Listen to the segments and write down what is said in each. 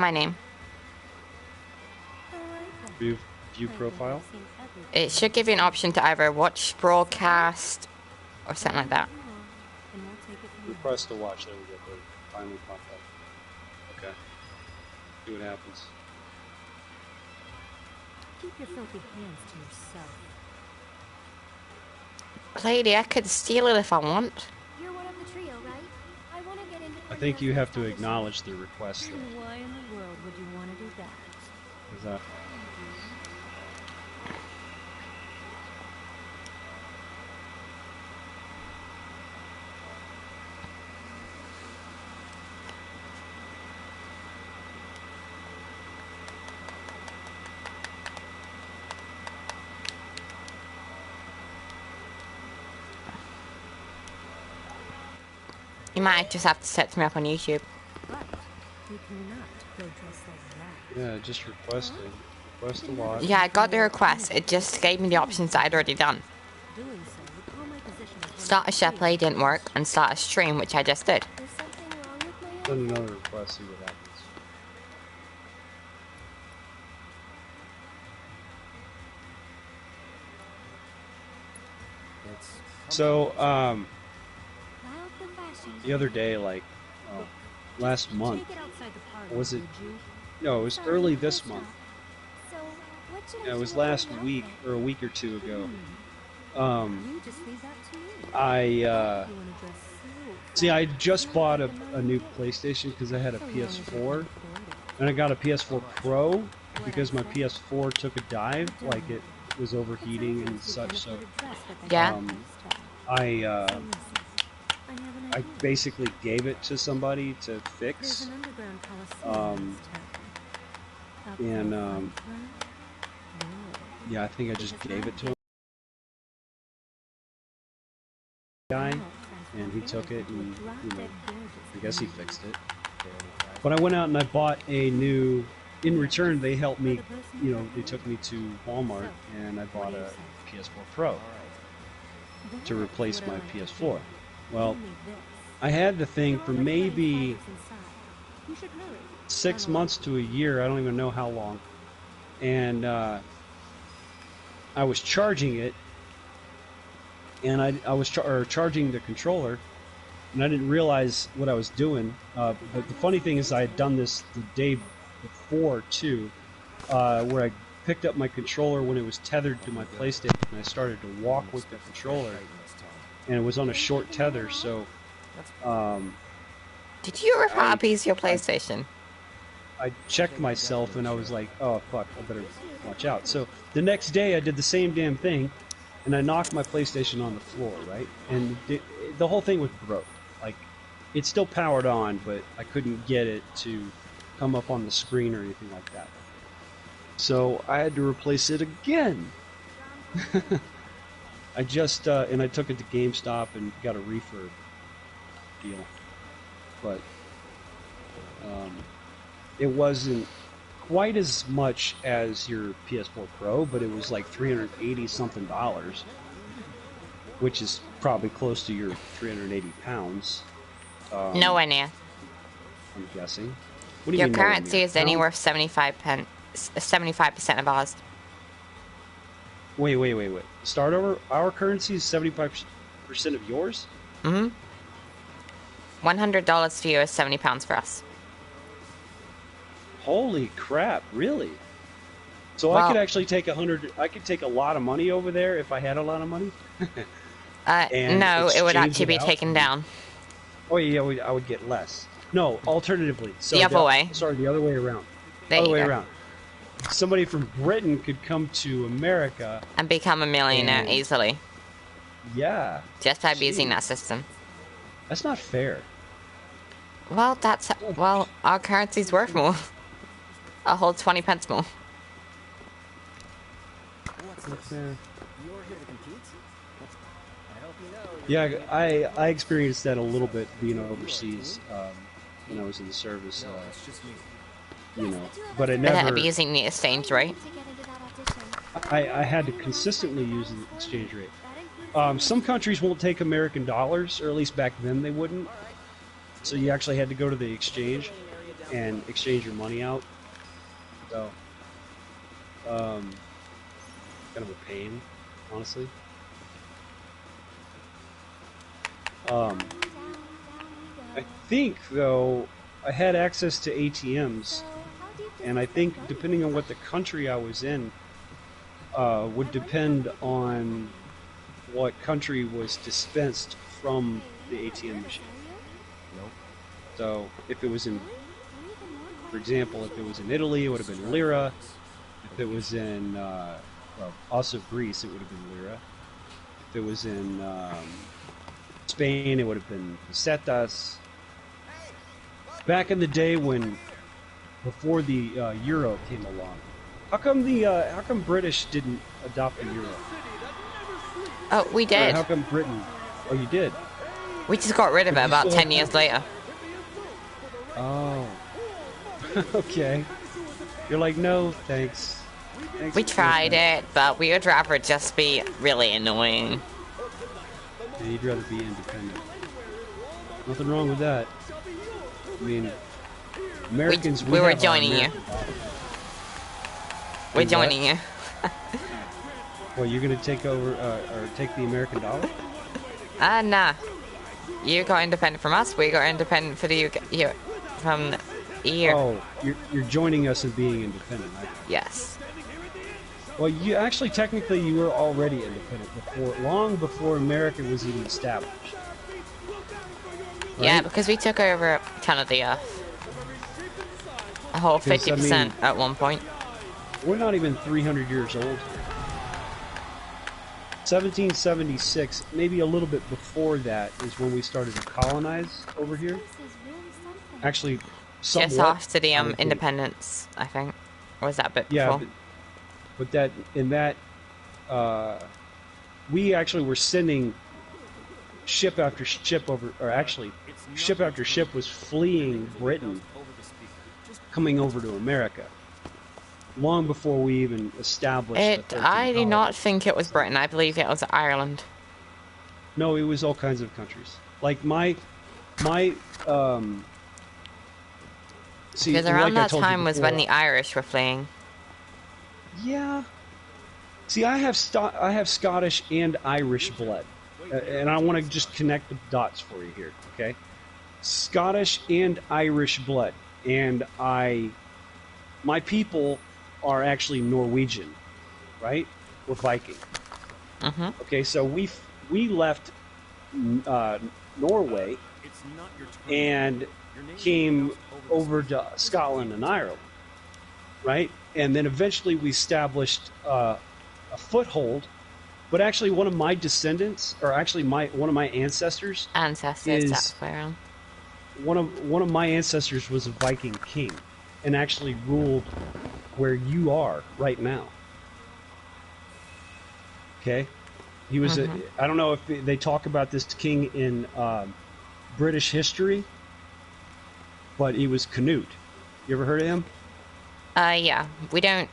My name. View profile. It should give you an option to either watch broadcast or something like that. Request to watch. There we go. They finally popped up. Okay. See what happens. Keep your filthy hands to yourself. Lady, I could steal it if I want. You're one of the trio, right? I want to get into. I think you have to acknowledge the request. Why in the world would you want to do that? Is that? You might just have to set me up on YouTube. But you cannot go dressed like that. Yeah, just request it. Request a lot. Yeah, I got the request. It just gave me the options that I'd already done. Doing so would call my position as Start a share play didn't work, and start a stream, which I just did. There's something wrong with my Send another request, see what happens. So, the other day, like, last month, was it? No, it was early this month. Yeah, it was last week, or a week or two ago. I just bought a new PlayStation because I had a PS4, and I got a PS4 Pro because my PS4 took a dive, like it was overheating and such. So, yeah. I basically gave it to somebody to fix, yeah, I think I just gave it to him. Guy, and he took it, and I guess he fixed it. But I went out and I bought a new. In return, they helped me. They took me to Walmart, and I bought a PS4 Pro to replace my PS4. Well, I had the thing for maybe 6 months to a year. I don't even know how long. And I was charging it, and I was charging the controller, and I didn't realize what I was doing. But the funny thing is, I had done this the day before too, where I picked up my controller when it was tethered to my PlayStation, and I started to walk with the controller. And it was on a short tether, so. Did you rip out a piece of your PlayStation? I checked myself, and I was like, "Oh fuck, I better watch out." So the next day, I did the same damn thing, and I knocked my PlayStation on the floor, right? And the whole thing was broke. Like, it still powered on, but I couldn't get it to come up on the screen or anything like that. So I had to replace it again. I just and I took it to GameStop and got a refurb deal, but it wasn't quite as much as your PS4 Pro, but it was like $380 something, which is probably close to your 380 pounds. Nowhere near. I'm guessing. What do your you mean currency is only worth 75% of ours. Wait. Start over. Our currency is 75% of yours? Mm-hmm. $100 for you is £70 for us. Holy crap! Really? So well, I could actually take I could take a lot of money over there if I had a lot of money. No, it would actually be taken down. Oh yeah, I would get less. No, alternatively. So the other way. Sorry, the other way around. The other way around. Somebody from Britain could come to America and become a millionaire easily. Yeah. Just by using that system. That's not fair. Well, our currency's worth more. A whole 20 pence more. Yeah, I experienced that a little bit being overseas when I was in the service. But I never. And abusing the exchange rate. I had to consistently use the exchange rate. Some countries won't take American dollars, or at least back then they wouldn't. So you actually had to go to the exchange. and exchange your money out. So, kind of a pain, honestly. I think, though, I had access to ATMs, and I think depending on what the country I was in, would depend on what country was dispensed from the ATM machine. So, if it was in, for example, if it was in Italy, it would have been lira. If it was in, well, also Greece, it would have been lira. If it was in Spain, it would have been pesetas. Back in the day when, before the euro came along, how come British didn't adopt the euro? Oh, we Or did. how come Britain? Oh, you did. We just got rid of it about 10 years later. Oh. Okay. You're like, no, thanks. We tried it, but we would rather just be really annoying. Yeah, you'd rather be independent. Nothing wrong with that. I mean, Americans. We were have our joining you. American dollar. We're What? joining you. Well, you're gonna take over or take the American dollar? Nah. You got independent from us. We got independent for the UK, from the EU. Oh, you're joining us in being independent. Yes. Well, you actually technically you were already independent before, long before America was even established. Right? Yeah, because we took over kind of the a whole 50% at one point. We're not even 300 years old. 1776, maybe a little bit before that, is when we started to colonize over here. Actually, somewhat. Just after the independence, I think. Or was that a bit before? Yeah, but that in that we actually were sending ship after ship over, or actually ship after ship was fleeing Britain, coming over to America. Long before we even established the I do 13 not colonies. think it was Britain. I believe it was Ireland. No, it was all kinds of countries. Like my see, Because around like I that told you time was when before- the Irish were fleeing. Yeah. See, I have Scottish and Irish blood, and I want to just connect the dots for you here. Okay, Scottish and Irish blood, and my people are actually Norwegian, right? We're Viking. Mm-hmm. Okay, so we left Norway and came over to Scotland and Ireland, right? And then eventually we established a foothold. But actually, one of my descendants, or actually one of my ancestors, Ancestors, is that's where one of my ancestors was a Viking king, and actually ruled where you are right now. Okay, he was. I don't know if they talk about this king in British history, but he was Canute. You ever heard of him? Yeah. We didn't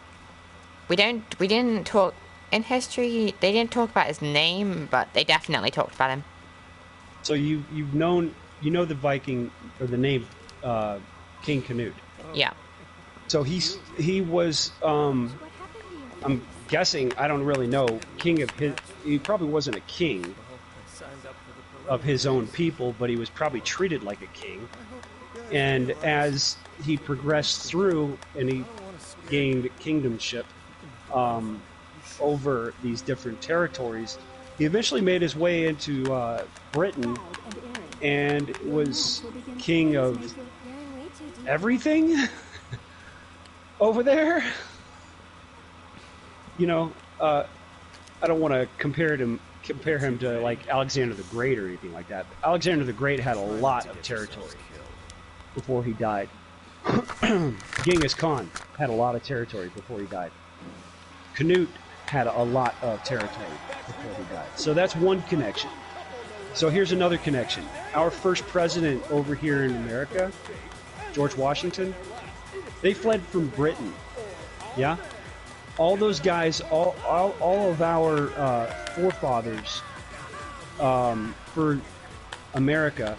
talk in history. They didn't talk about his name, but they definitely talked about him. So you know the Viking or the name King Canute. Yeah. So he was I'm guessing, I don't really know, king of his. He probably wasn't a king of his own people, but he was probably treated like a king. And as he progressed through and he gained kingdomship over these different territories, he eventually made his way into Britain and was king of everything over there. You know, I don't want to compare him to like Alexander the Great or anything like that. But Alexander the Great had a lot of territory before he died. Genghis Khan had a lot of territory before he died. Canute had a lot of territory before he died. So that's one connection. So here's another connection. Our first president over here in America, George Washington, they fled from Britain. Yeah? All those guys, all of our forefathers for America,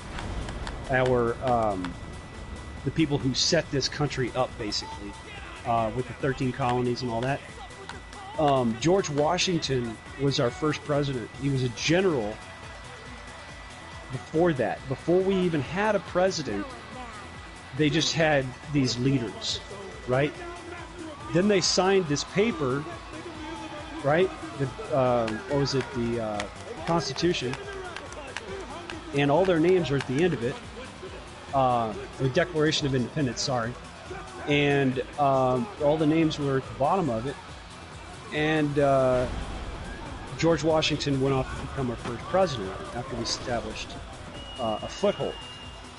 the the people who set this country up, basically, with the 13 colonies and all that. George Washington was our first president. He was a general before that. Before we even had a president, they just had these leaders, right? Then they signed this paper, right? What was it? The Constitution. And all their names are at the end of it. The Declaration of Independence, sorry. And all the names were at the bottom of it. And George Washington went off to become our first president after we established a foothold.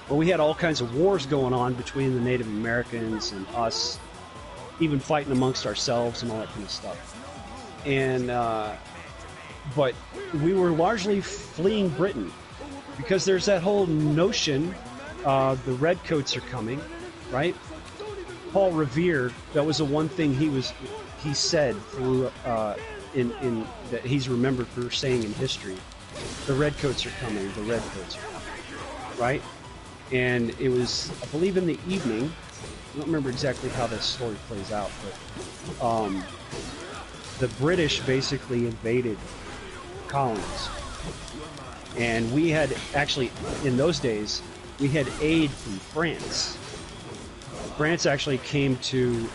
Well, we had all kinds of wars going on between the Native Americans and us, even fighting amongst ourselves and all that kind of stuff. And but we were largely fleeing Britain because there's that whole notion the redcoats are coming, right? Paul Revere, that was the one thing he said through in that he's remembered for saying in history. The redcoats are coming. The redcoats are coming, right? And it was, I believe, in the evening. I don't remember exactly how this story plays out, but the British basically invaded colonies, and we had actually, in those days, we had aid from France. France actually came to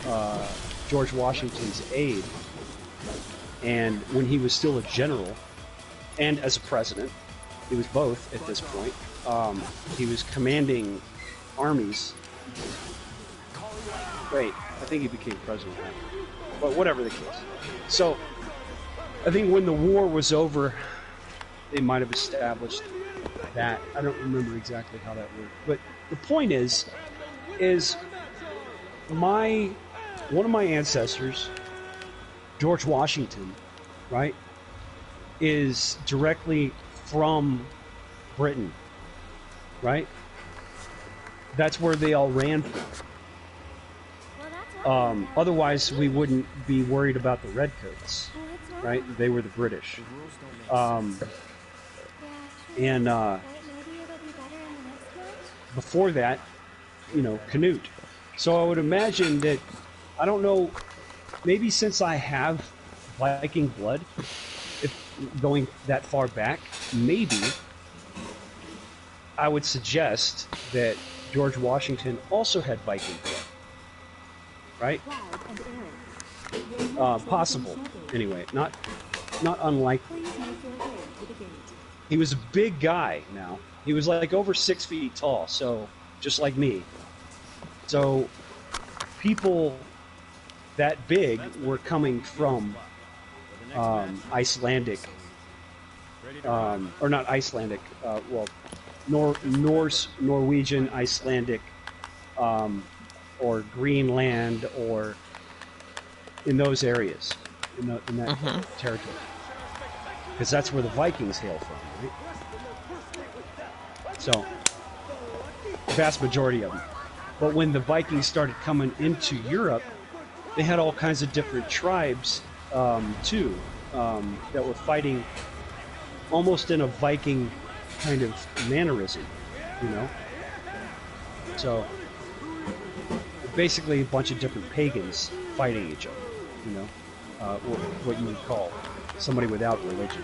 George Washington's aid, and when he was still a general and as a president, he was both at this point. He was commanding armies. Wait, I think he became president after. But whatever the case. So, I think when the war was over, they might have established that. I don't remember exactly how that worked. But the point is one of my ancestors, George Washington, right, is directly from Britain, right? That's where they all ran from. Otherwise, we wouldn't be worried about the redcoats, right? They were the British. Before that, Canute. So I would imagine that, I don't know, maybe since I have Viking blood, if going that far back, maybe I would suggest that George Washington also had Viking blood. Right? Possible. Anyway, not unlikely. He was a big guy now. He was like over 6 feet tall, so just like me. So people that big were coming from Icelandic, or not Icelandic, Norse, Norwegian, Icelandic, or Greenland, or in those areas, in that territory, because that's where the Vikings hail from, right? So, the vast majority of them. But when the Vikings started coming into Europe, they had all kinds of different tribes too, that were fighting almost in a Viking kind of mannerism, So basically a bunch of different pagans fighting each other, what you would call somebody without religion.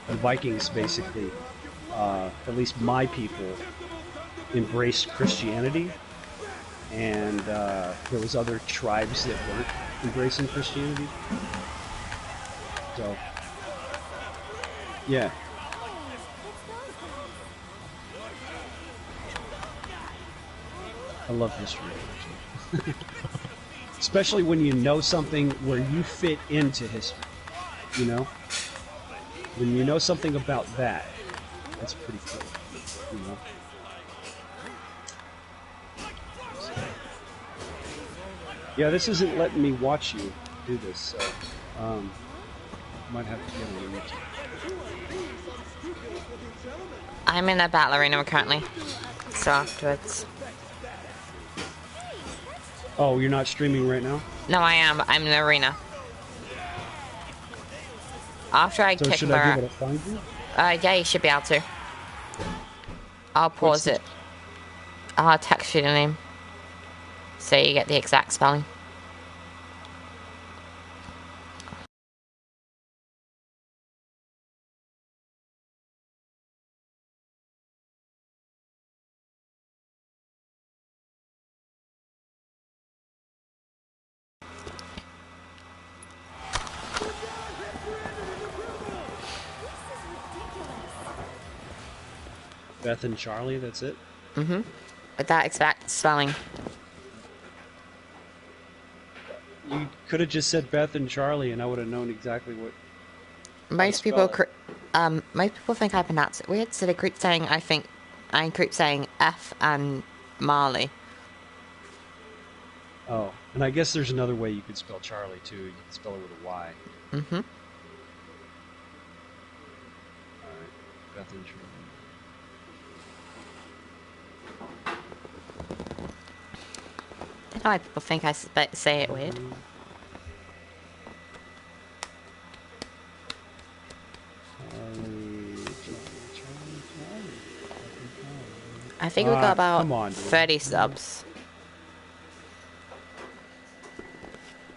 The Vikings basically, at least my people, embraced Christianity, and there was other tribes that weren't embracing Christianity. So, yeah. I love history, actually. Especially when you know something where you fit into history, When you know something about that, that's pretty cool, Yeah, this isn't letting me watch you do this, so, might have to get on YouTube. I'm in a battle arena currently, so afterwards. Oh, you're not streaming right now? No, I am. I'm in the arena. After I kick should her... I be able to find you? Yeah, you should be able to. I'll pause it. I'll text you the name. So you get the exact spelling. Beth and Charlie, that's it? Mm-hmm. With that exact spelling. You could have just said Beth and Charlie and I would have known exactly what... Most people think I pronounce it weird, so they keep saying I keep saying F and Marley. Oh, and I guess there's another way you could spell Charlie, too. You could spell it with a Y. Mm-hmm. Alright, Beth and Charlie. I don't know why people think I say it weird. I think we got about 30 subs.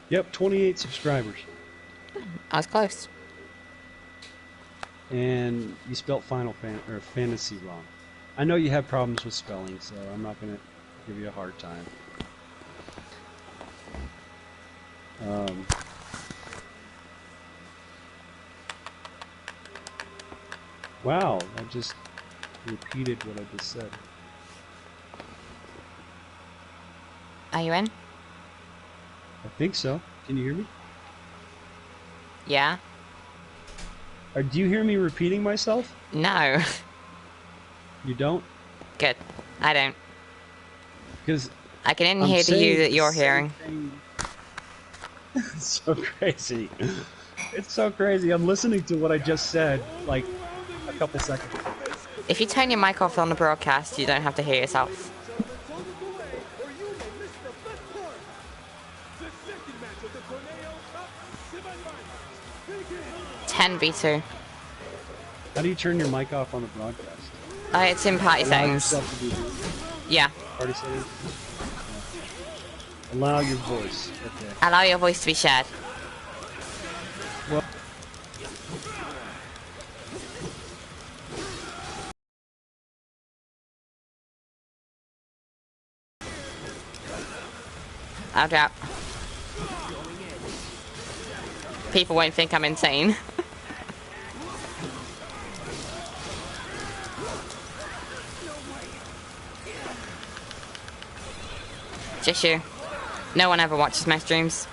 Yep, 28 subscribers. I was close. And you spelt fantasy wrong. I know you have problems with spelling, so I'm not going to give you a hard time. Wow, I just repeated what I just said. Are you in? I think so. Can you hear me? Yeah. Or do you hear me repeating myself? No. You don't? Good. I don't. Because I can hear the you that you're hearing. It's so crazy. It's so crazy. I'm listening to what I just said, like, a couple seconds ago. If you turn your mic off on the broadcast, you don't have to hear yourself. 10v2. How do you turn your mic off on the broadcast? It's in party settings. Yeah. Party settings? Yeah. Allow your voice. Okay. Allow your voice to be shared. Well, I'll drop. People won't think I'm insane. Just you. No one ever watches my streams.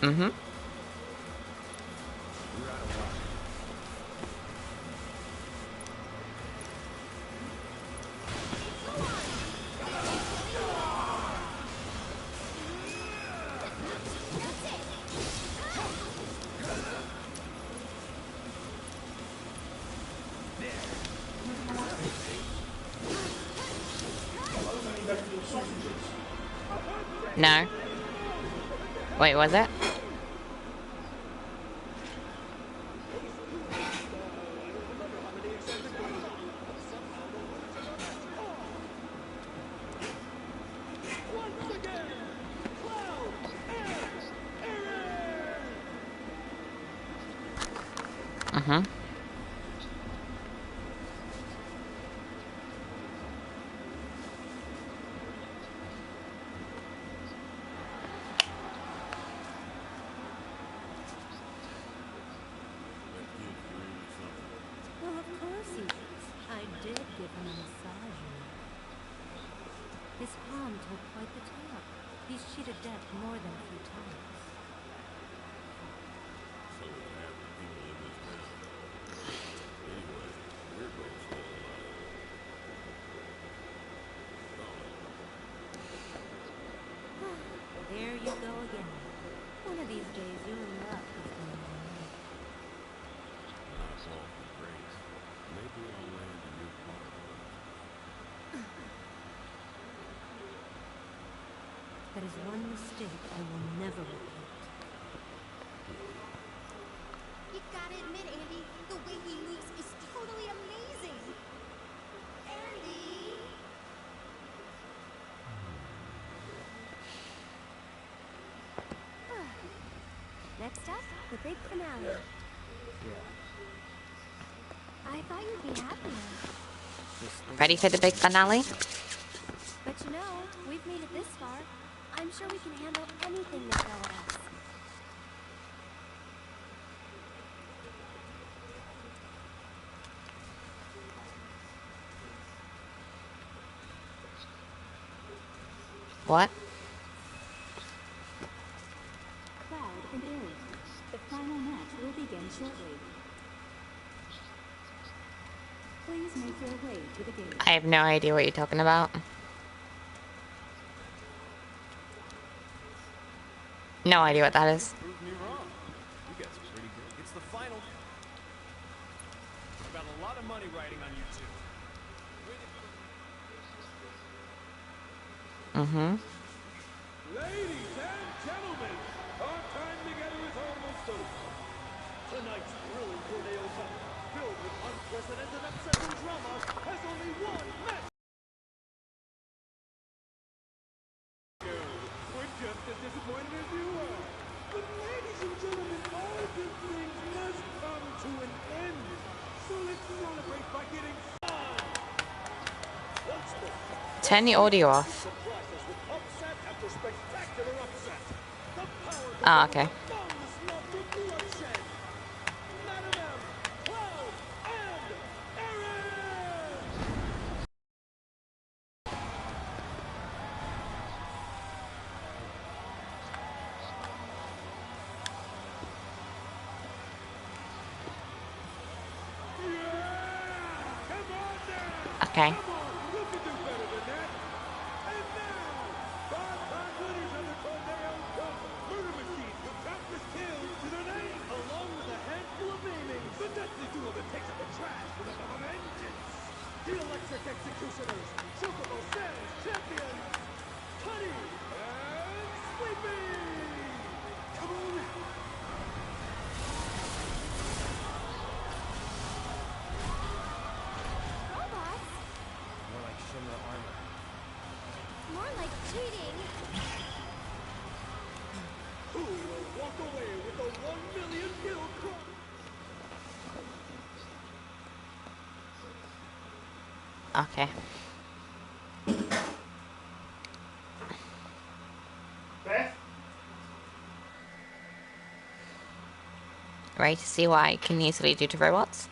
Mm-hmm. No. Wait, was it? Mm-hmm. Well, of course he is. I did give him a massage. His palm took quite the tap. He's cheated death more than a few times. you go again. One of these days, your luck is going to run. That's all for grace. Maybe I'll land a new part. That is one mistake I will never repeat. You gotta admit, Andy, the way he moves is totally amazing. Andy! Next up, the big finale. I thought you'd be happier. Ready for the big finale? But you know, we've made it this far. I'm sure we can handle anything they throw at us. What? Cloud and Aries. The final match will begin shortly. Please make your way to the gate. I have no idea what you're talking about. No idea what that is. Prove me wrong. You guys are pretty good. It's the final. About a lot of money riding on you two. Mm-hmm. Ladies and gentlemen, our time together is almost over. Tonight's thrilling tornado bout, filled with unprecedented upsets and drama, has only one match. We're just as disappointed as you are. But ladies and gentlemen, all good things must come to an end. So let's celebrate by getting fun. Once more, Turn the audio off. surprise us with upset after spectacular upset. The power Ah, okay. boundless love for bloodshed. Madam M, Cloud, and Aaron! Come on now! Okay. Come on, you can do better than that. And now, five-time winners of the Tornado Cup, murder machines with countless kills to their name, along with a handful of maimings. The deadly duo that takes up the trash with a vengeance. The Electric Executioners, Chocobo Sands champions, Honey and Sleepy. Come on now. Robots? More like Shimmer armor. More like cheating. Who will walk away with the 1 million kill crown? Okay. Beth? Ready to see what I can easily do to robots?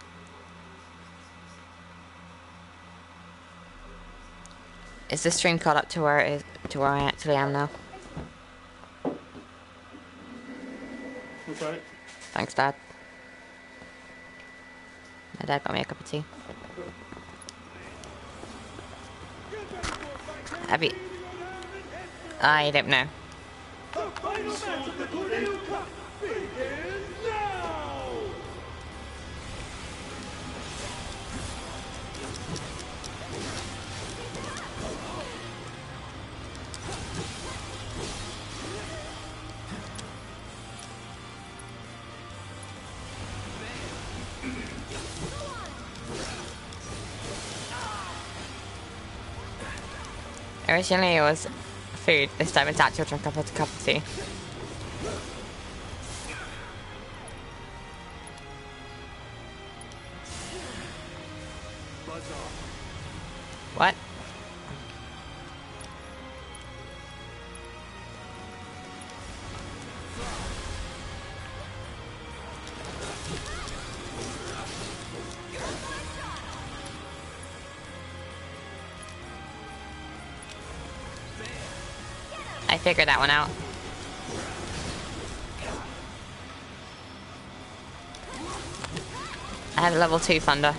Is the stream caught up to where it is, to where I actually am now? That's right. Thanks, Dad. My dad got me a cup of tea. Abby, I don't know. The final match of the Tornado Cup begins now! Originally it was food, this time it's actual drink up a cup of tea. What? I figured that one out. I had a level 2 thunder.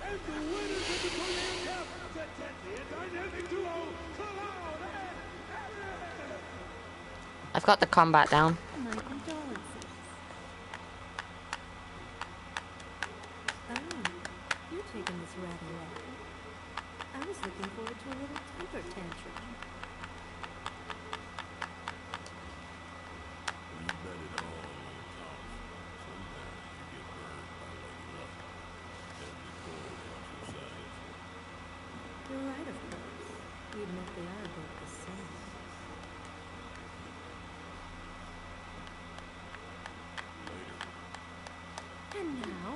And the winners of the Tornado Cup, the deadly and dynamic duo, Cloud and Aaron! I've got the combat down. My condolences. Oh, you're taking this rather well. I was looking forward to a little temper tantrum. You bet it all on Tom. Sometimes you get burned by Lady Luck. Every chord exercise. You're right, of course. Even if they are both the same. Later. And now,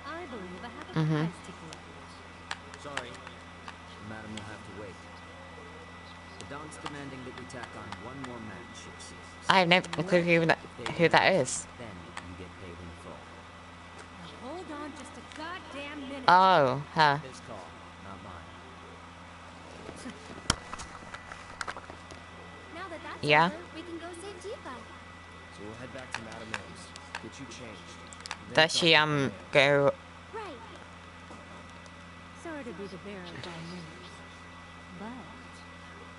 I believe I have a prize to collect. Sorry, Madam will have to wait. The Don's demanding that we tack on one more match, it seems. I have no clue who that is. Then you get paid in full. Now hold on just a goddamn minute. Oh, her. His call, not mine. Now that that's Yeah. over, we can go save Tifa. So we'll head back to Madam M's, get you changed. then Does she talk to Renee. go? Right. Sorry to be the bearer of bad news, but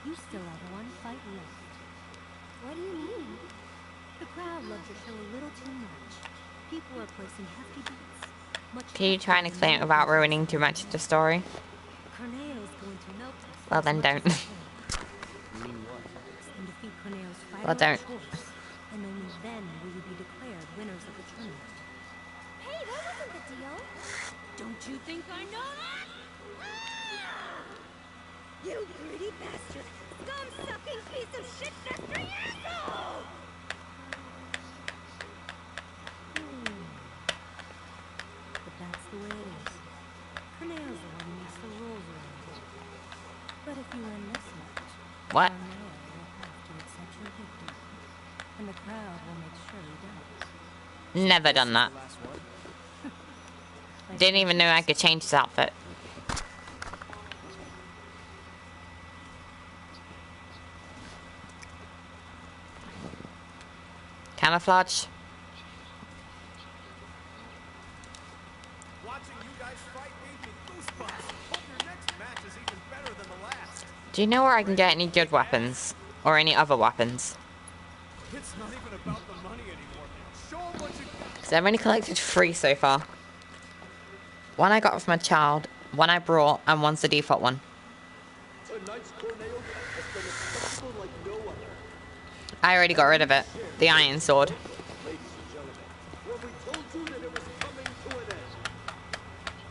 you still have one fight left. What do you mean? The crowd loves your show a little too much. People are placing hefty bets. Much Can you try and explain it without ruining too much of the story? Corneo's going to melt us. Well, as then much don't. as he can. You mean what? And defeat Corneo's final Well, don't. choice. And only then will you be declared winners of the tournament. Hey, that wasn't the deal. Don't you think I know that? You greedy bastard! Scum-sucking piece of shit-festering asshole! But that's the way it is. Corneo's the one who makes the rules around here. But if you win this match, What? Corneo will have to accept your victory. And the crowd will make sure he does. Never done that. Last one. Didn't even know I could change his outfit. Camouflage. Watching you guys fight gave me goosebumps. Hope your next match is even better than the last. Do you know where I can get any good weapons? Or any other weapons? It's not even about the money anymore. Show 'em what you got. Because I've only collected 3 so far. One I got from a child, one I brought, and one's the default one. Tonight's Tornado Cup has been a spectacle like no other. I already got rid of it. The iron sword. Ladies and gentlemen, when we told you that it was coming to an end.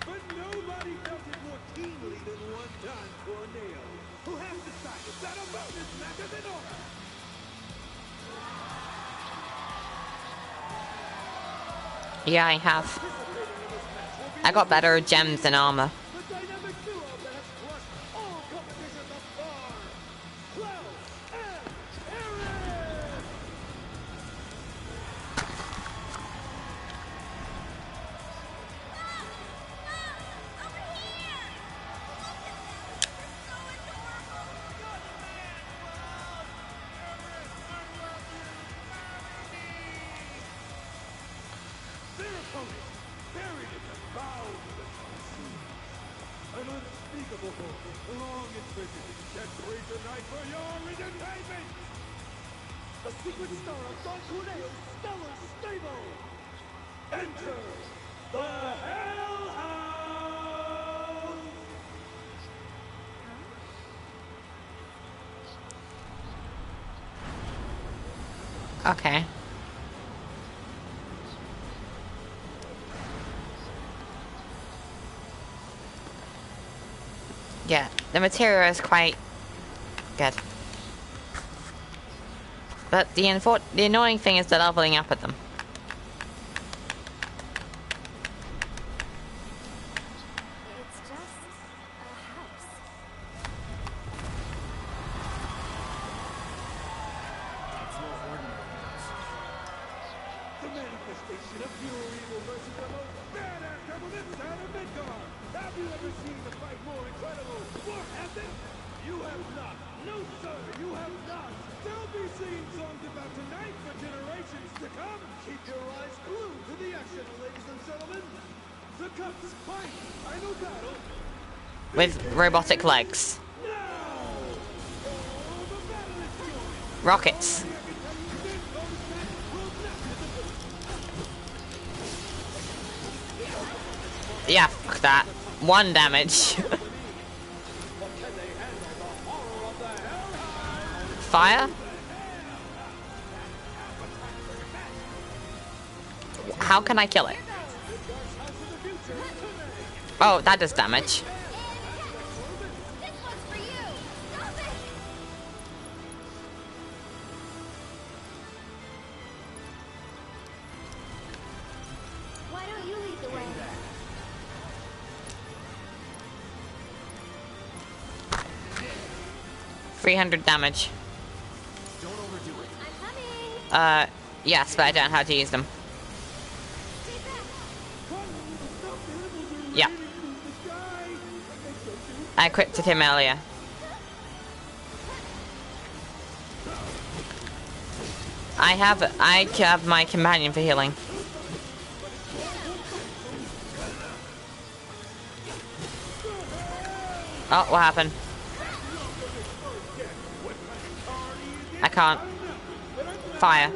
But nobody felt it more keenly than one Don Corneo, who has decided that a bonus match is in order. Yeah, I have. I got better gems and armor. The dynamic duo that has crushed all competition thus far. Cloud and Aaron! Their opponent, buried in the bowels of the sea. An unspeakable hope, long in prison, set free tonight for your entertainment! The secret star of Don Corneo's stellar stable! Enter the Hellhounds! Okay. Yeah, the material is quite good. But the annoying thing is the leveling up at them. It's just a house. It's no ordinary house. The manifestation of pure evil versus the most badass devil this side of Midgard! Have you ever seen a fight more incredible, more epic? You have not. No, sir, you have not. There'll be singing songs about tonight for generations to come. Keep your eyes ladies and gentlemen. The cups fight. Final battle. With robotic legs. Rockets. Yeah, fuck that. 1 damage. Fire? How can I kill it? Oh, that does damage. This one's for you. Stop it. Why don't you lead the way? 300 damage. Don't overdo it. I'm coming. Yes, but I don't know how to use them. Stay back. Yeah. I equipped him earlier. I have my companion for healing. Oh, what happened? I can't. Fire.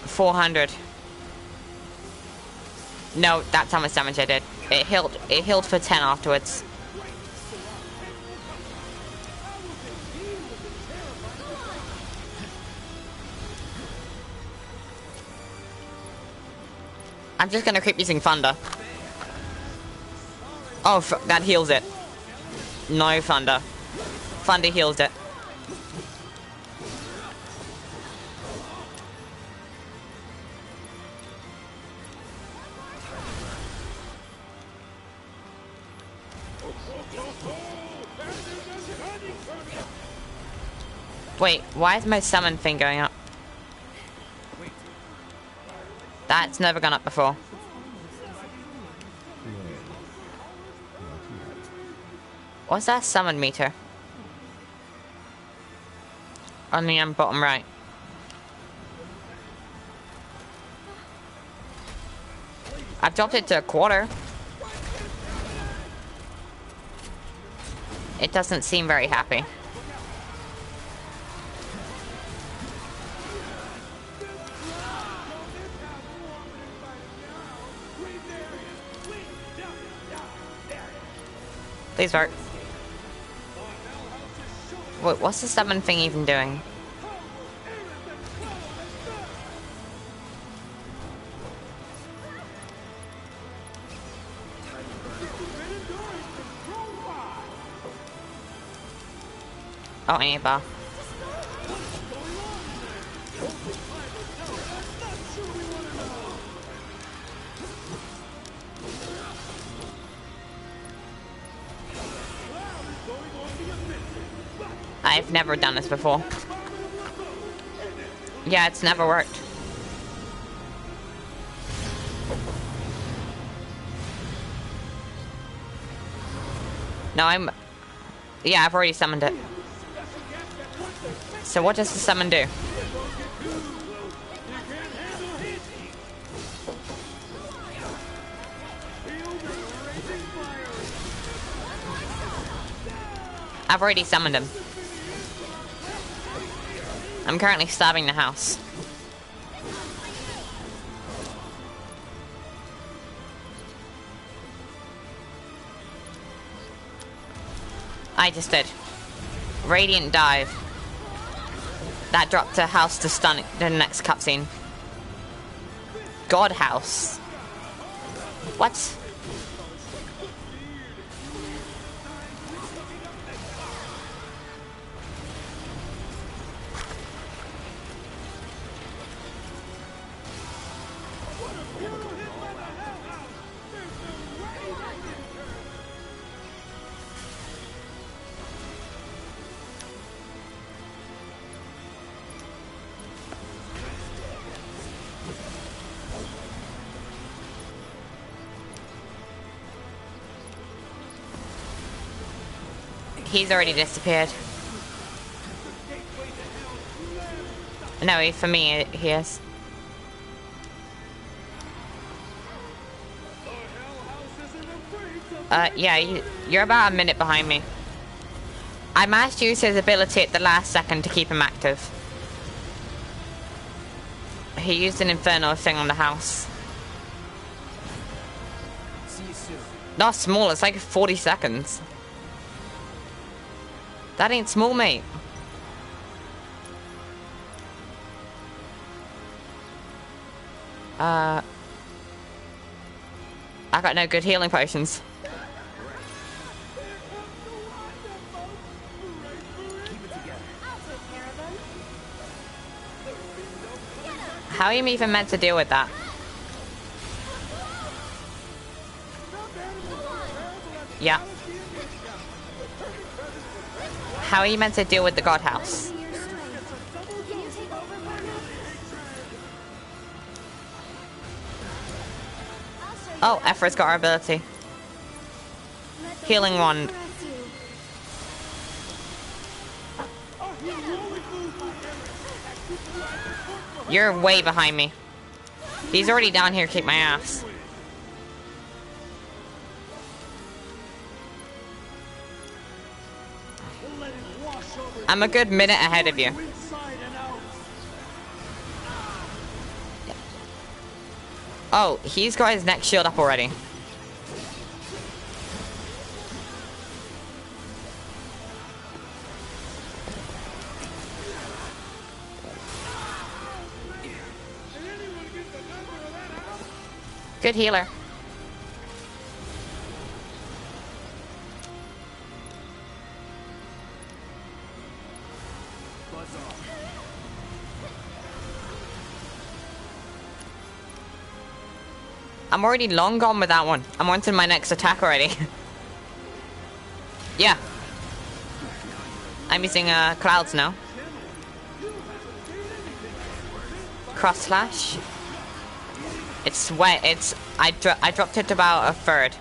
$400. No, that's how much damage I did. It healed for 10 afterwards. I'm just gonna keep using thunder. Oh, that heals it. No thunder. Thunder heals it. Wait, why is my summon thing going up? That's never gone up before. What's that summon meter? On the bottom right. I've dropped it to a quarter. It doesn't seem very happy. Please work. Wait, what's the summon thing even doing? Oh, I need a bar. I've never done this before. Yeah, it's never worked. No, yeah, I've already summoned it. So what does the summon do? I've already summoned him. I'm currently stabbing the house. I just did. Radiant dive. That dropped a house to stun the next cutscene. God house. What? He's already disappeared. No, for me, he is. Yeah, you're about a minute behind me. I managed to use his ability at the last second to keep him active. He used an infernal thing on the house. See you soon. Not small, it's like 40 seconds. That ain't small, mate. I got no good healing potions. Keep it together. I'll take care of them. How are you even meant to deal with that? Yeah. How are you meant to deal with the god house? Your strength. Can you take over for me? I'll show you Oh, what I Ephra's can got our do. ability. Let the Healing wind wand. caress you. You're way behind me. He's already down here, kick my ass. I'm a good minute ahead of you. Oh, he's got his next shield up already. Good healer. Buzz off. I'm already long gone with that one. I'm on to my next attack already. Yeah. I'm using clouds now. Cross slash. It's wet. It's I dropped it to about a third.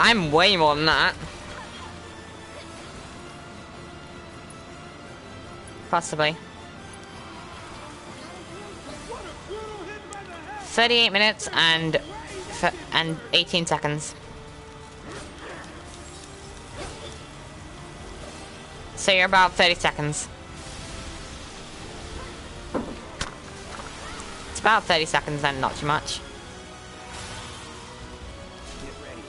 I'm way more than that. Possibly. 38 minutes and 18 seconds. So you're about 30 seconds. It's about 30 seconds then, not too much. Get ready.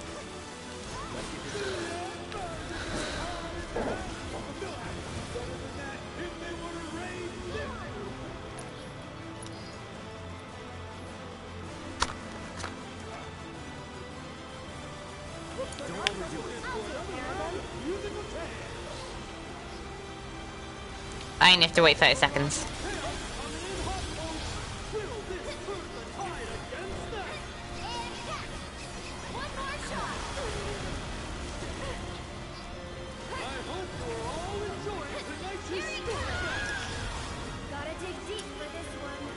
Don't overdo it. I only have to wait 30 seconds. Gotta dig deep for this one.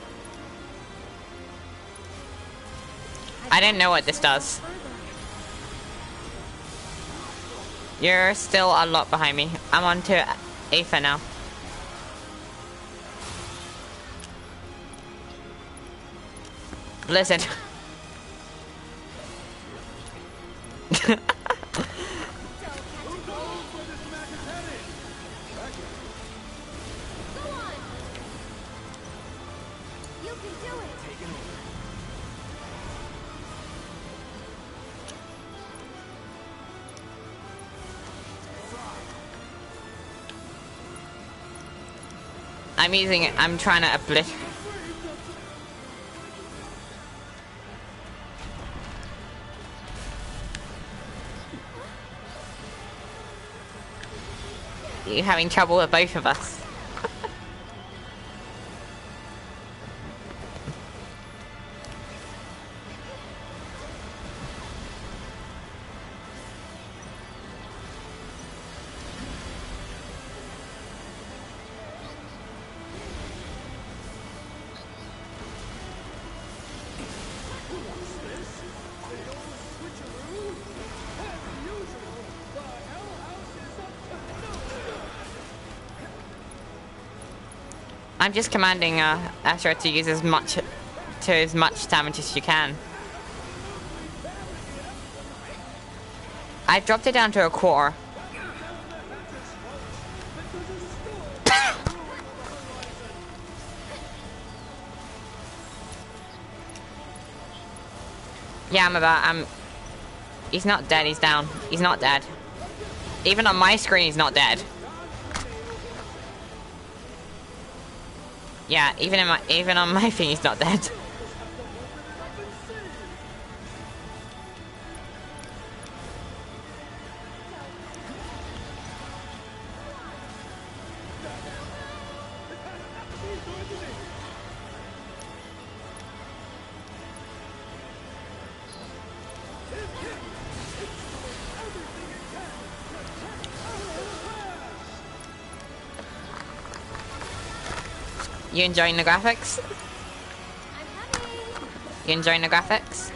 I didn't know what this does. You're still a lot behind me. I'm on to Aether now. Blizzard. Go on. You can do it. Taking over. I'm using it. I'm trying to uplift. You're having trouble with both of us. I'm just commanding Asher to use as much damage as you can. I dropped it down to a quarter. Yeah, he's not dead, he's down. He's not dead. Even on my screen, he's not dead. Yeah, even on my thing, he's not dead. You enjoying the graphics? You enjoying the graphics?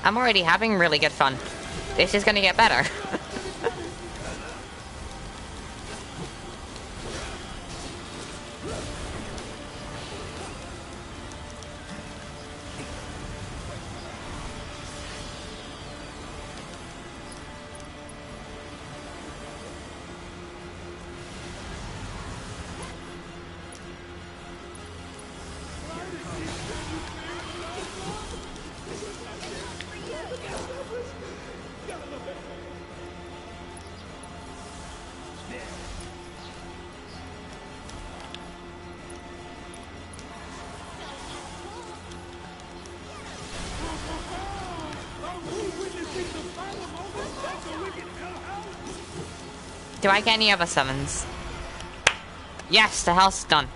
I'm already having really good fun. This is gonna get better. Do I get any other summons? Yes, the house is done.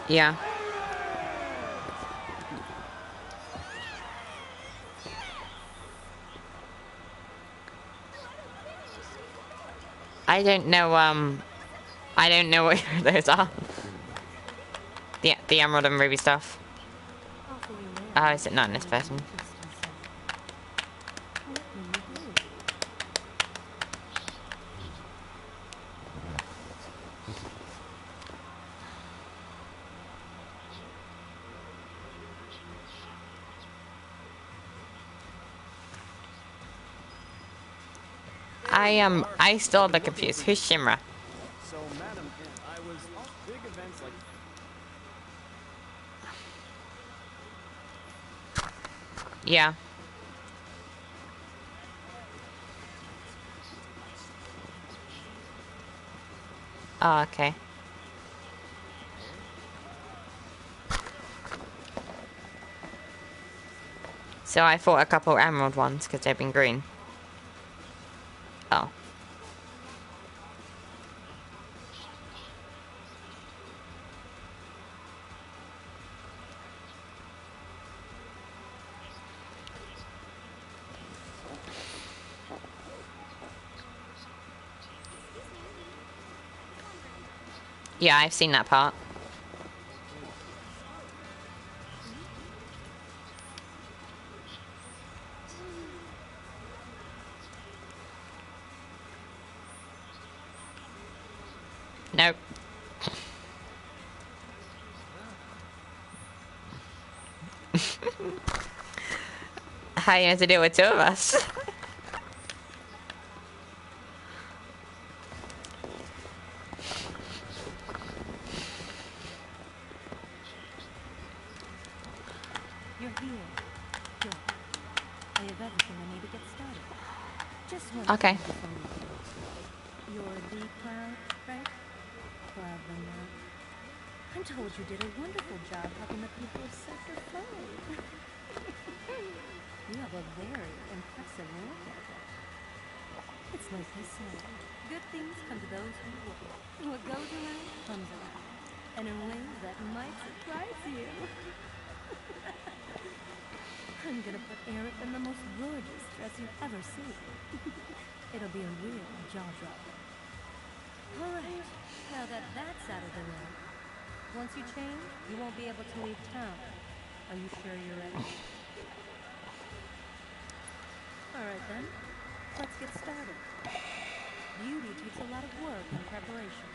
Yeah. I don't know what those are. The Emerald and Ruby stuff. Oh, is it not in this person? I still a bit confused. Who's Shimra? So, madam, I was big events like Yeah. Oh, okay. So I fought a couple emerald ones because they've been green. Oh. Yeah, I've seen that part. Nope. How you have to deal with two of us? Here. Good. I have everything I need to get started. Just one Okay. thing before we go. You're the Cloud, right? Gladly not. I'm told you did a wonderful job helping the people of Sector 5. You have a very impressive work ethic. It's like they say, good things come to those who work. What goes around comes around, and in ways that might surprise you. I'm gonna put Eric in the most gorgeous dress you've ever seen. It'll be a real jaw-dropper. All right, now that that's out of the way, once you change, you won't be able to leave town. Are you sure you're ready? All right then, let's get started. Beauty takes a lot of work and preparation,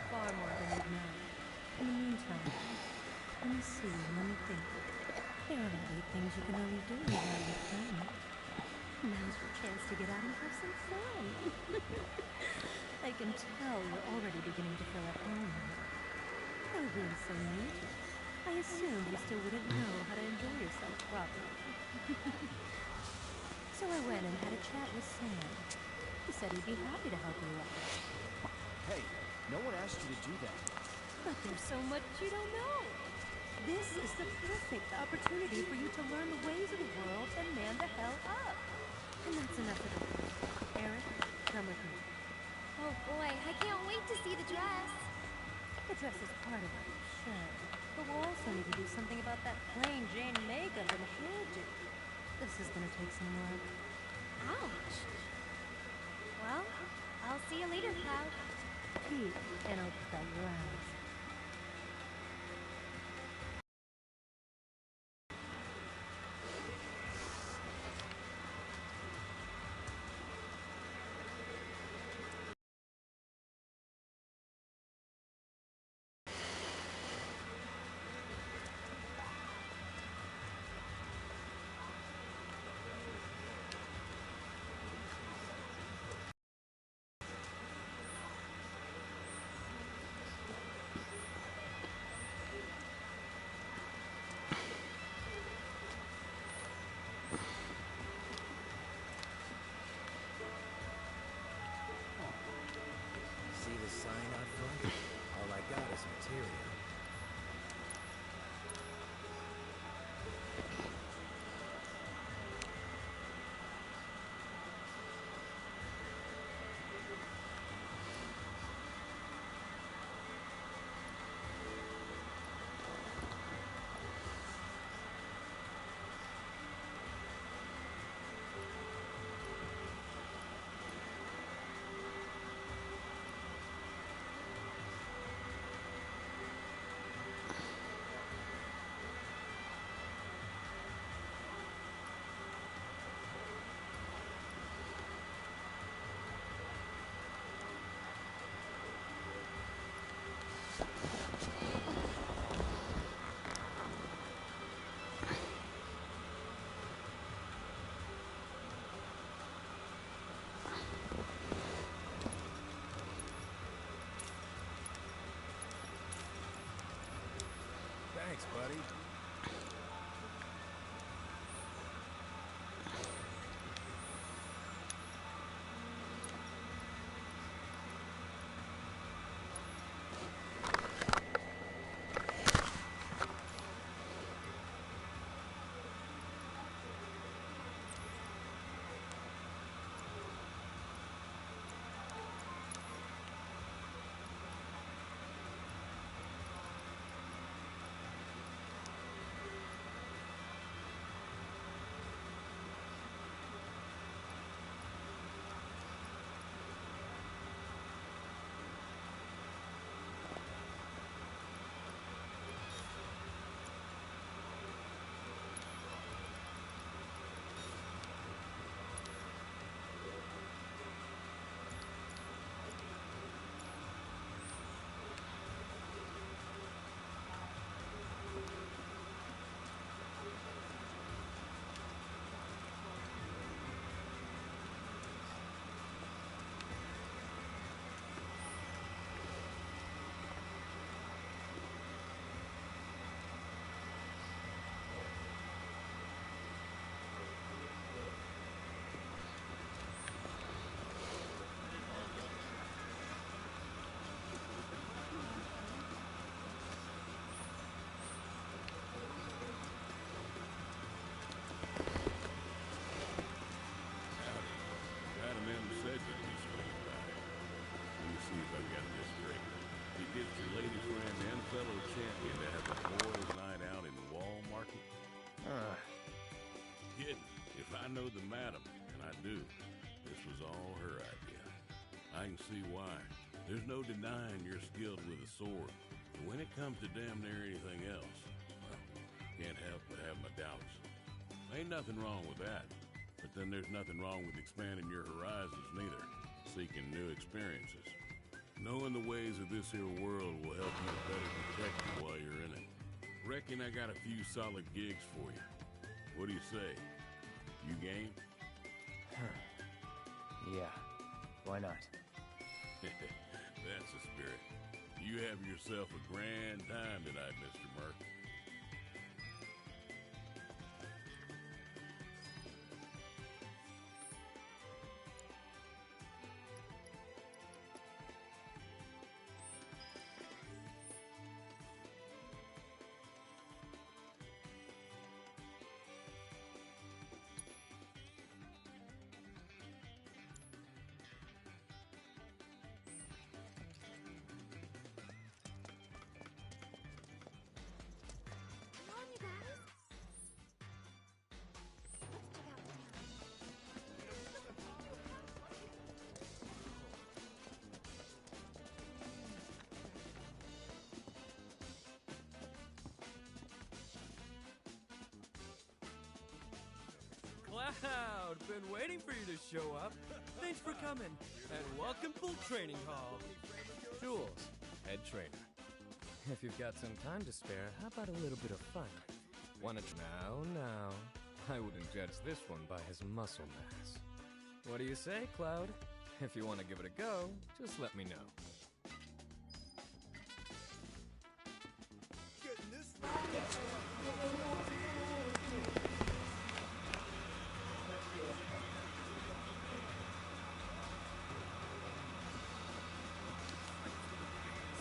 far more than you'd know. In the meantime, let me see, let me think. There are 8 things you can only do while you're playing. Now's your chance to get out and have some fun. I can tell you're already beginning to feel at home here. Though being so new to it, I assumed you still wouldn't know how to enjoy yourself properly. So I went and had a chat with Sam. He said he'd be happy to help you out. Hey, no one asked you to do that. But there's so much you don't know. This is the perfect opportunity for you to learn the ways of the world and man the hell up. And that's enough of it. Eric, come with me. Oh boy, I can't wait to see the dress. The dress is part of it, sure. But we'll also need to do something about that plain Jane makeup and hairdo. This is gonna take some work. Ouch. Well, I'll see you later, Cloud. Peek, and I'll cut your eyes. See the sign out front? All I got is material. Thanks, buddy. know the madam, and I do. This was all her idea. I can see why. There's no denying you're skilled with a sword. But when it comes to damn near anything else, well, can't help but have my doubts. Ain't nothing wrong with that. But then there's nothing wrong with expanding your horizons neither. Seeking new experiences. Knowing the ways of this here world will help you to better protect you while you're in it. Reckon I got a few solid gigs for you. What do you say? You game? Yeah, why not? That's the spirit. You have yourself a grand time tonight, Mr. Merc. Come on, you guys. Let's check out town. Cloud, been waiting for you to show up. Thanks for coming, and welcome to Training Hall. Jules, head trainer. If you've got some time to spare, how about a little bit of fun? Wanna now, I wouldn't judge this one by his muscle mass. What do you say, Cloud? If you want to give it a go, just let me know. Getting this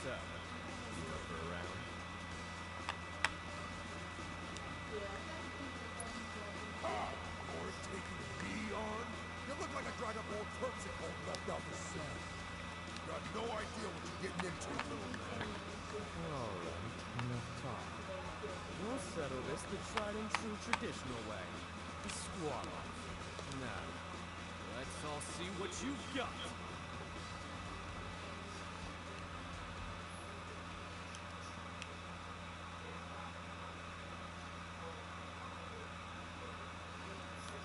So, you up for a round? or taking me on? You look like a dried up old terpsichore left out the sun. You got no idea what you're getting into. Alright, enough talk. We'll settle this the tried and true traditional way. A squat off. Now, let's all see what you've got.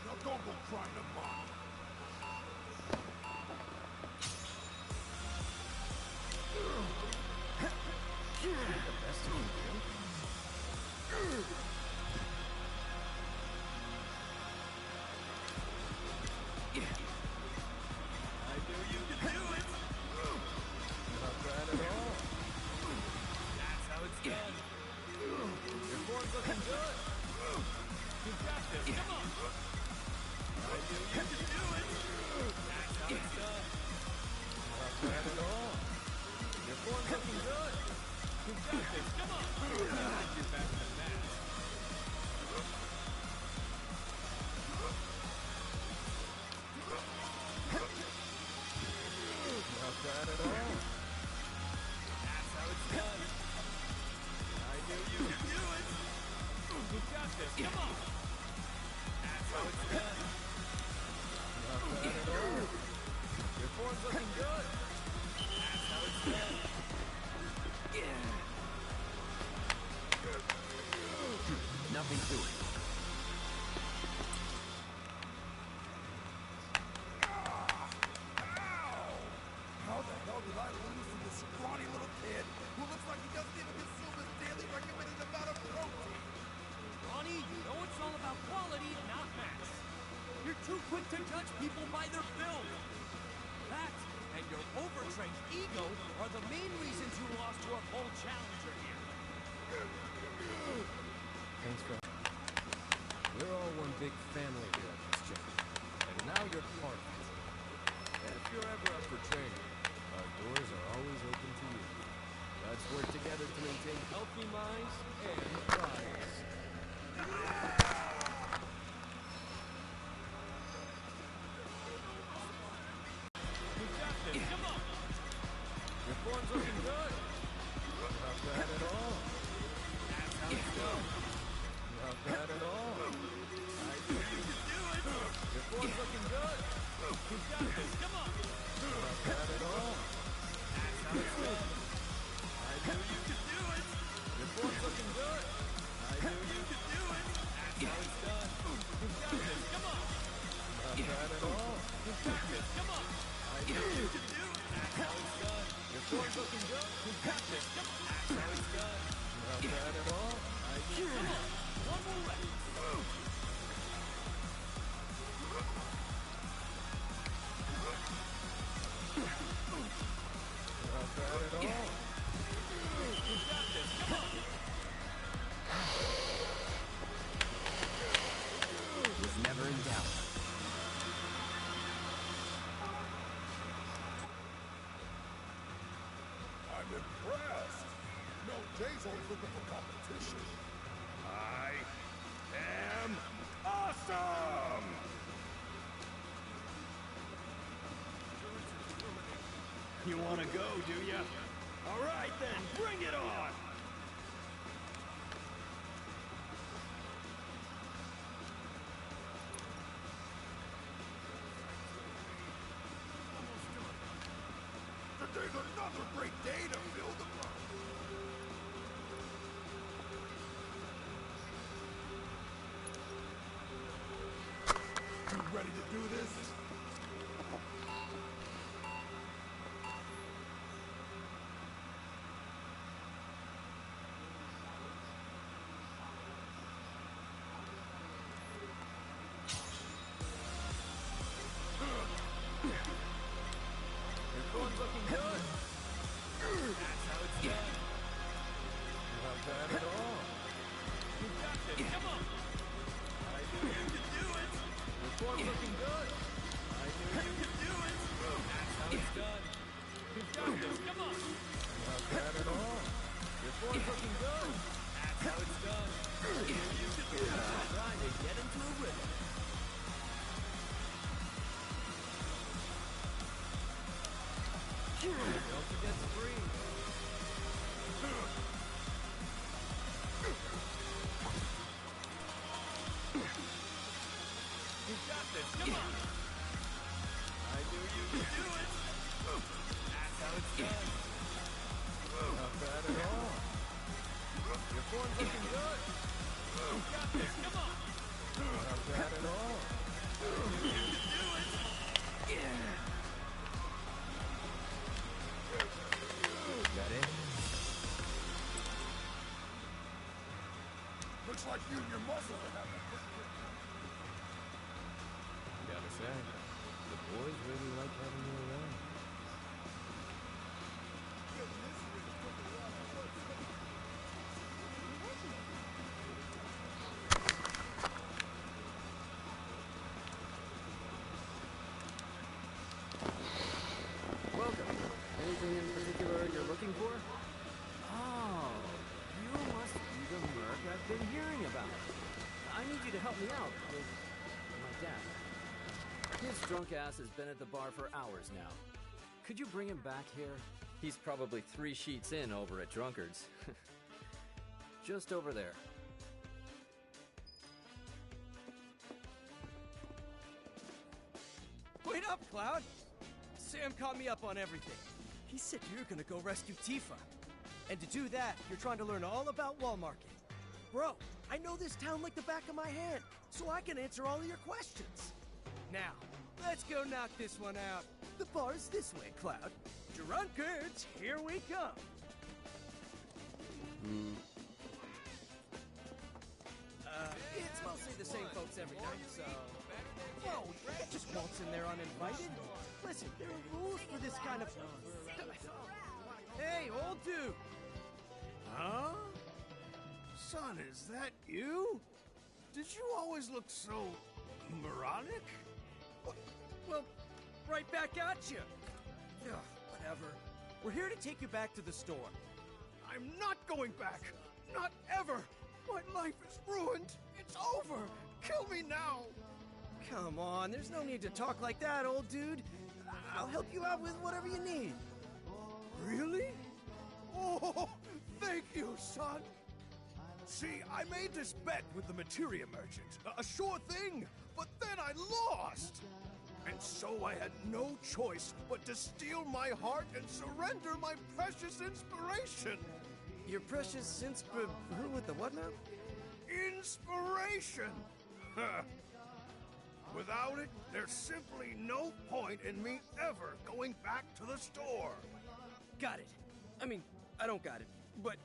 Now don't go crying to mom. The best you can do. I knew you could do it. Not bad at all. That's how it's done. Your form's looking good. You got this. Come on. I knew you could do it. That's how it's done. Not bad at all. Your form's looking good. You got this. Come on. You're better than that. Not bad at all. That's how it's done. I knew you could do it. You got this. Come on. That's how it's done. Not bad at all. Your form's looking good. That's how it's done. Nothing to it. How the hell did I lose to this scrawny little kid who looks like he doesn't even consume his daily recommended amount of protein? Ronnie, you know it's all about quality, not mass. You're too quick to judge people by their build. That and your overtrained ego are the main reasons you lost to a bold challenger here. Thanks for... We're all one big family here at this gym. And now you're part of it. And if you're ever up for training, our doors are always open to you. Let's work together to maintain healthy minds and bodies. You got this. Come on. Your form's looking good. Not bad at bad at all. Come on, one more rep. Not bad at all. You got this, come on. Was never in doubt. I'm impressed. No, Jay's always looking for competition. I am awesome! You want to go, do ya? All right, then, bring it on! Today's another great day to build the boat. You ready to do this? Your form's looking good. That's how it's done. Not bad at all. You got this, come on. I knew you could do it. Your form's looking good. I knew you could do it. That's how it's done. You got this, come on. Not bad at all. Your form's looking good. That's how it's done. I knew you could do it. Trying to get into a rhythm. Don't forget to breathe. You got this, come on! I knew you could do it! That's how it's done. Not bad at all. Your form's looking good. You got this, come on! Not bad at all. You can do it! Got it? Looks like you and your muscles are having a quick Gotta say, the boys really like having you around. Welcome. Anything in particular you're looking for? Oh, you must be the merc I've been hearing about. I need you to help me out with my dad. His drunk ass has been at the bar for hours now. Could you bring him back here? He's probably 3 sheets in over at Drunkard's. Just over there. Wait up, Cloud! Sam caught me up on everything. He said you're gonna go rescue Tifa. And to do that, you're trying to learn all about wall market. Bro, I know this town like the back of my hand, so I can answer all of your questions. Now, let's go knock this one out. The bar's this way, Cloud. Drunkards, here we come. It's mostly the same folks every night, so... Whoa, you can't just waltz in there uninvited. Listen, there are rules for this kind of... Hey, old dude! Huh? Son, is that you? Did you always look so... moronic? Well, right back at you. Ugh, whatever. We're here to take you back to the store. I'm not going back! Not ever! My life is ruined! It's over! Kill me now! Come on, there's no need to talk like that, old dude. I'll help you out with whatever you need. Really? Oh, thank you, son! See, I made this bet with the materia merchant. A sure thing, but then I lost! And so I had no choice but to steal my heart and surrender my precious inspiration! Your precious who with the what now? Inspiration! Huh. Without it, there's simply no point in me ever going back to the store. Got it. I mean, I don't got it, but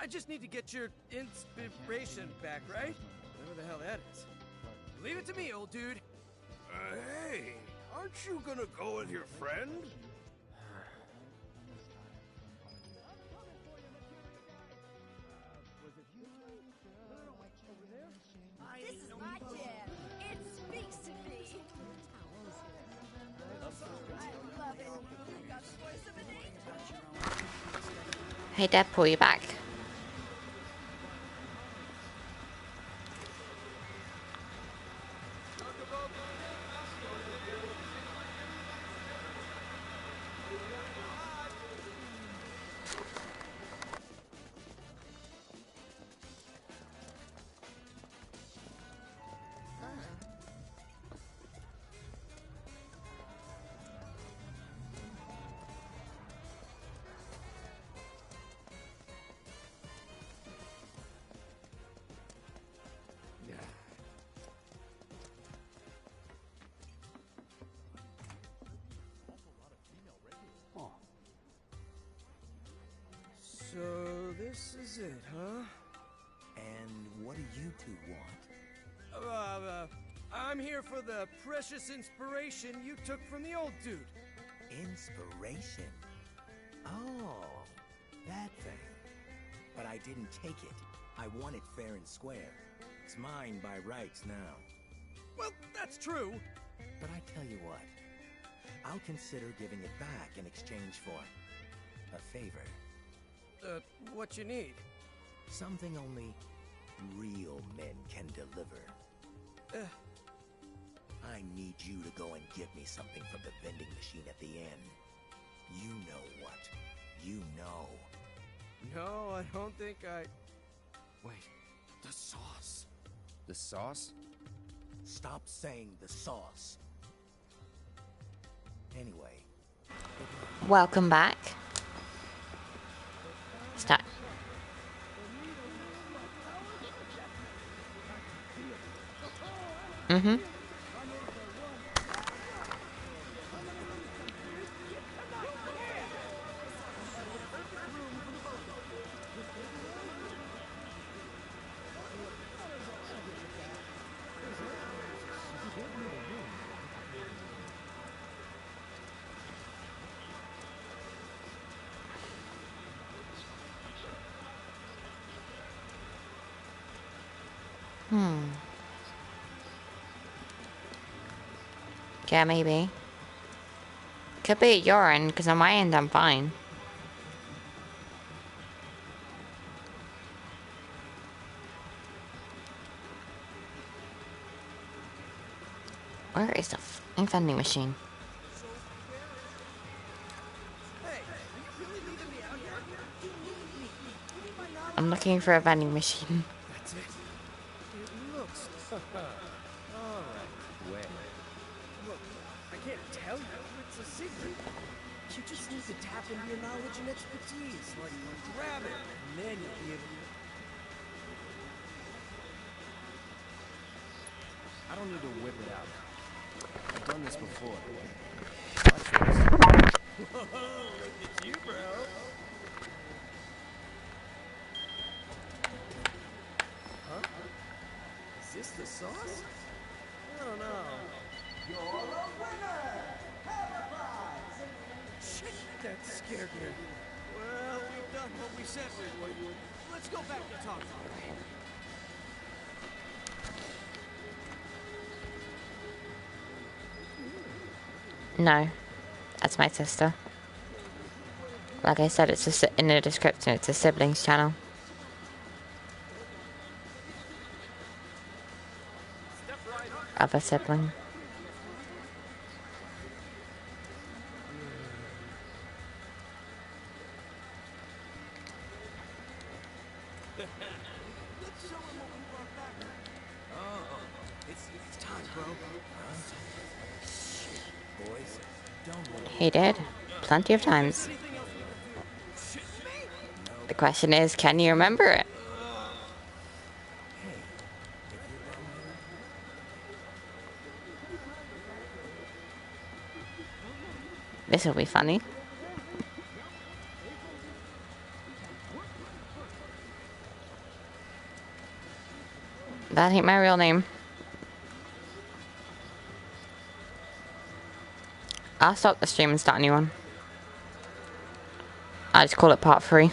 I just need to get your inspiration back, right? Whatever the hell that is. Leave it to me, old dude. Hey, aren't you gonna go with your friend? This is my jam. It speaks to me. I love it. You got the voice of an angel. Hey, Deadpool, you back? Oh. So this is it, huh? And what do you two want? I'm here for the precious inspiration you took from the old dude. Inspiration? Oh, that thing. But I didn't take it. I want it fair and square. It's mine by rights now. Well, that's true. But I tell you what, I'll consider giving it back in exchange for a favor. What you need? Something only real men can deliver. I need you to go and get me something from the vending machine at the end. You know what. You know. No, I don't think I... Wait, the sauce. The sauce? Stop saying the sauce. Anyway. Welcome back. Start. Mm-hmm. Yeah, maybe. Could be at your end, because on my end I'm fine. Where is the f***ing vending machine? I'm looking for a vending machine. That's it. It looks... Alright. Where? Look, I can't tell you. It's a secret. You just need to tap into your knowledge and expertise. Like, grab it, and then you'll be able to... I don't need to whip it out. I've done this before. Watch this. Whoa, look at you, bro. Huh? Is this the sauce? I don't know. You're a winner! Have a prize! Shit, that scared me. Well, we've done what we said we would. Let's go back and talk. No, that's my sister. Like I said, it's in the description, it's a siblings channel. Other sibling. Oh, it's time, bro. Boys, don't worry. He did. Plenty of times. The question is, can you remember it? This will be funny. That ain't my real name. I'll stop the stream and start a new one. I just call it part 3.